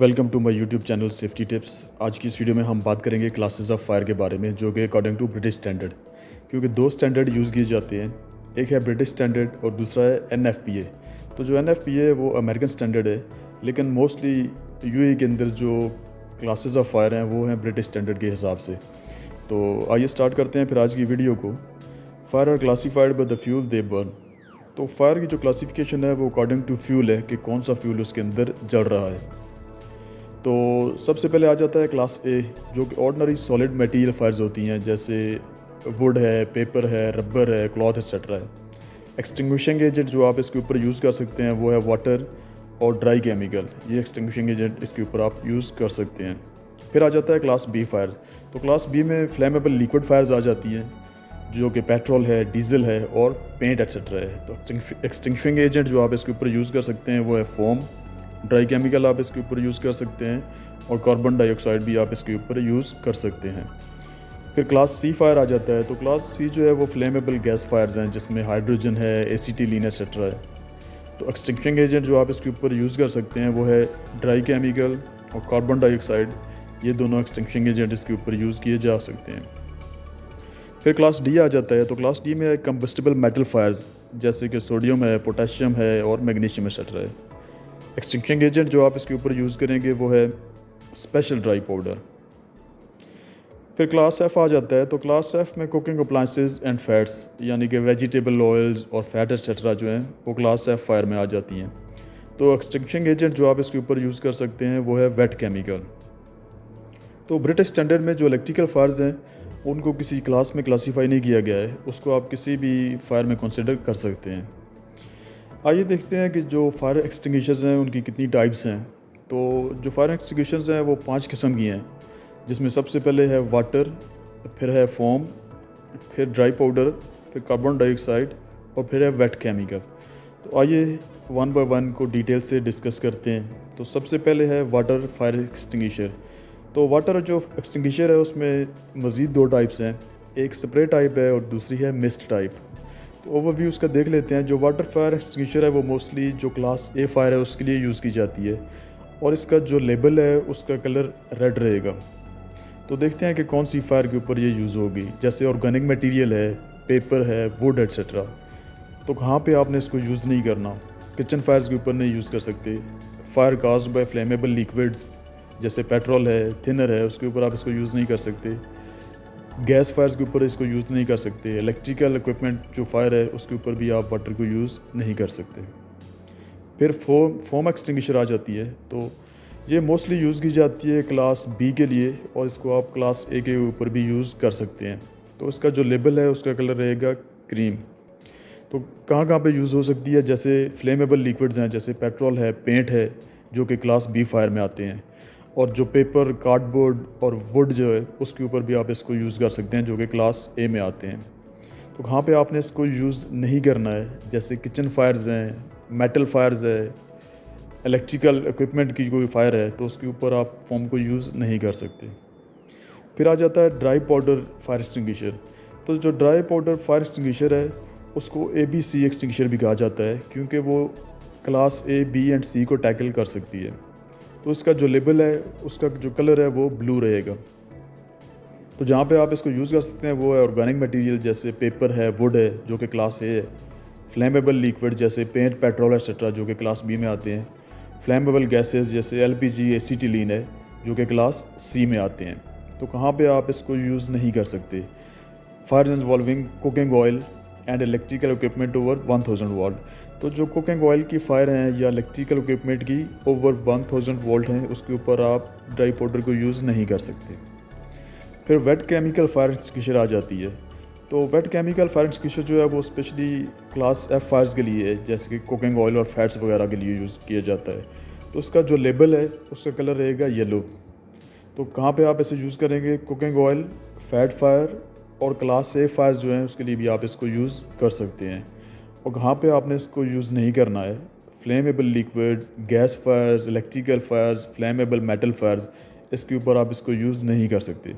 Welcome to my YouTube channel safety tips. आज की इस वीडियो में हम बात करेंगे क्लासेस ऑफ फायर के बारे में, जो कि अकॉर्डिंग टू ब्रिटिश स्टैंडर्ड, क्योंकि दो स्टैंडर्ड यूज़ किए जाते हैं। एक है ब्रिटिश स्टैंडर्ड और दूसरा है NFPA। तो जो NFPA है वो अमेरिकन स्टैंडर्ड है, लेकिन मोस्टली यूएई के अंदर जो क्लासेस ऑफ फायर हैं वो हैं ब्रिटिश स्टैंडर्ड के हिसाब से। तो आइए स्टार्ट करते हैं फिर आज की वीडियो को। Fire are classified by the fuel they burn. तो फायर की जो क्लासिफिकेशन है वो अकॉर्डिंग टू फ्यूल है कि कौन सा फ्यूल उसके अंदर जल रहा है। तो सबसे पहले आ जाता है क्लास ए, जो कि ऑर्डिनरी सॉलिड मटेरियल फायर्स होती हैं, जैसे वुड है, पेपर है, रबर है, क्लॉथ एक्सेट्रा है। एक्सटिंग्विशिंग एजेंट जो आप इसके ऊपर यूज़ कर सकते हैं वो है वाटर और ड्राई केमिकल। ये एक्सटिंग्विशिंग एजेंट इसके ऊपर आप यूज़ कर सकते हैं। फिर आ जाता है क्लास बी फायर। तो क्लास बी में फ्लेमेबल लिक्विड फायर्स आ जाती हैं, जो कि पेट्रोल है, डीजल है और पेंट एक्सेट्रा है। तो एक्सटिंग्विशिंग एजेंट जो आप इसके ऊपर यूज़ कर सकते हैं वो है फोम, ड्राई केमिकल आप इसके ऊपर यूज़ कर सकते हैं और कार्बन डाइऑक्साइड भी आप इसके ऊपर यूज़ कर सकते हैं। फिर क्लास सी फायर आ जाता है। तो क्लास सी जो है वो फ्लेमेबल गैस फायर्स हैं, जिसमें हाइड्रोजन है, एसिटिलीन एक्सेट्रा है। तो एक्सटिंक्शन एजेंट जो आप इसके ऊपर यूज़ कर सकते हैं वो है ड्राई केमिकल और कार्बन डाइऑक्साइड। ये दोनों एक्सटिंक्शन एजेंट इसके ऊपर यूज़ किए जा सकते हैं। फिर क्लास डी आ जाता है। तो क्लास डी में कंबस्टिबल मेटल फायर्स, जैसे कि सोडियम है, पोटेशियम है और मैग्नीशियम एक्सेट्रा है। एक्सटिंक्शन एजेंट जो आप इसके ऊपर यूज़ करेंगे वो है स्पेशल ड्राई पाउडर। फिर क्लास एफ आ जाता है। तो क्लास एफ में कुकिंग अप्लाइंसेस एंड फैट्स, यानी कि वेजिटेबल ऑयल्स और फैट एक्सेट्रा जो हैं वो क्लास एफ फायर में आ जाती हैं। तो एक्सटिंक्शन एजेंट जो आप इसके ऊपर यूज़ कर सकते हैं वो है वेट केमिकल। तो ब्रिटिश स्टैंडर्ड में जो इलेक्ट्रिकल फायर्स हैं उनको किसी क्लास में क्लासीफाई नहीं किया गया है, उसको आप किसी भी फायर में कंसिडर कर सकते हैं। आइए देखते हैं कि जो फायर एक्सटिंग्विशर्स हैं उनकी कितनी टाइप्स हैं। तो जो फायर एक्सटिंग्विशर्स हैं वो 5 किस्म की हैं, जिसमें सबसे पहले है वाटर, फिर है फोम, फिर ड्राई पाउडर, फिर कार्बन डाइऑक्साइड और फिर है वेट केमिकल। तो आइए वन बाय वन को डिटेल से डिस्कस करते हैं। तो सबसे पहले है वाटर फायर एक्सटिंग्विशर। तो वाटर जो एक्सटिंग्विशर है उसमें मज़ीद 2 टाइप्स हैं, एक स्प्रे टाइप है और दूसरी है मिस्ट टाइप। तो ओवरव्यू उसका देख लेते हैं। जो वाटर फायर एक्सटिंग्विशर है वो मोस्टली जो क्लास ए फायर है उसके लिए यूज़ की जाती है और इसका जो लेबल है उसका कलर रेड रहेगा। तो देखते हैं कि कौन सी फायर के ऊपर ये यूज़ होगी। जैसे ऑर्गेनिक मटेरियल है, पेपर है, वुड एक्सेट्रा, तो कहाँ पे आपने इसको यूज़ नहीं करना। किचन फायर्स के ऊपर नहीं यूज़ कर सकते। Fire caused bye flammable liquids, जैसे पेट्रोल है, थिनर है, उसके ऊपर आप इसको यूज़ नहीं कर सकते। गैस फायर्स के ऊपर इसको यूज़ नहीं कर सकते। इलेक्ट्रिकल इक्विपमेंट जो फायर है उसके ऊपर भी आप वाटर को यूज़ नहीं कर सकते। फिर फोम एक्सटिंग्विशर आ जाती है। तो ये मोस्टली यूज़ की जाती है क्लास बी के लिए और इसको आप क्लास ए के ऊपर भी यूज़ कर सकते हैं। तो इसका जो लेबल है उसका कलर रहेगा क्रीम। तो कहाँ कहाँ पे यूज़ हो सकती है, जैसे फ्लेमेबल लिक्विड्स हैं, जैसे पेट्रोल है, पेंट है, जो कि क्लास बी फायर में आते हैं। और जो पेपर, कार्डबोर्ड और वुड जो है उसके ऊपर भी आप इसको यूज़ कर सकते हैं, जो कि क्लास ए में आते हैं। तो कहाँ पे आपने इसको यूज़ नहीं करना है, जैसे किचन फायर्स हैं, मेटल फायर्स है, इलेक्ट्रिकल इक्विपमेंट की कोई फायर है, तो उसके ऊपर आप फोम को यूज़ नहीं कर सकते। फिर आ जाता है ड्राई पाउडर फायर एक्सटिंग्विशर। तो जो ड्राई पाउडर फायर एक्सटिंग्विशर है उसको ABC एक्सटिंग्विशर भी कहा जाता है, क्योंकि वो class A, B and C को टैकल कर सकती है। तो इसका जो लेबल है उसका जो कलर है वो ब्लू रहेगा। तो जहाँ पे आप इसको यूज़ कर सकते हैं वो है ऑर्गेनिक मटेरियल, जैसे पेपर है, वुड है, जो कि क्लास ए है। फ्लेमेबल लिक्विड जैसे पेंट, पेट्रोल एक्सेट्रा, जो कि क्लास बी में आते हैं। फ्लेमेबल गैसेस जैसे LPG, एसिटिलीन है, जो कि क्लास सी में आते हैं। तो कहाँ पे आप इसको यूज़ नहीं कर सकते। Fire involving cooking oil and electrical equipment over 1000 volt. तो जो कुकिंग ऑयल की फायर हैं या इलेक्ट्रिकल इक्विपमेंट की ओवर 1000 वोल्ट हैं, उसके ऊपर आप ड्राई पाउडर को यूज़ नहीं कर सकते। फिर वेट केमिकल फायर एक्सटिंग्विशर आ जाती है। तो वेट केमिकल फायर एक्सटिंग्विशर जो है वो स्पेशली क्लास एफ फायर्स के लिए है, जैसे कि कुकिंग ऑयल और फैट्स वगैरह के लिए यूज़ किया जाता है। तो उसका जो लेबल है उसका कलर रहेगा येलो। तो कहाँ पे आप इसे यूज़ करेंगे, कुकिंग ऑयल, फैट फायर और क्लास ए फायर्स जो हैं उसके लिए भी आप इसको यूज़ कर सकते हैं। और कहाँ पे आपने इसको यूज़ नहीं करना है, flammable liquid, gas fires, electrical fires, flammable metal fires, इसके ऊपर आप इसको यूज़ नहीं कर सकते।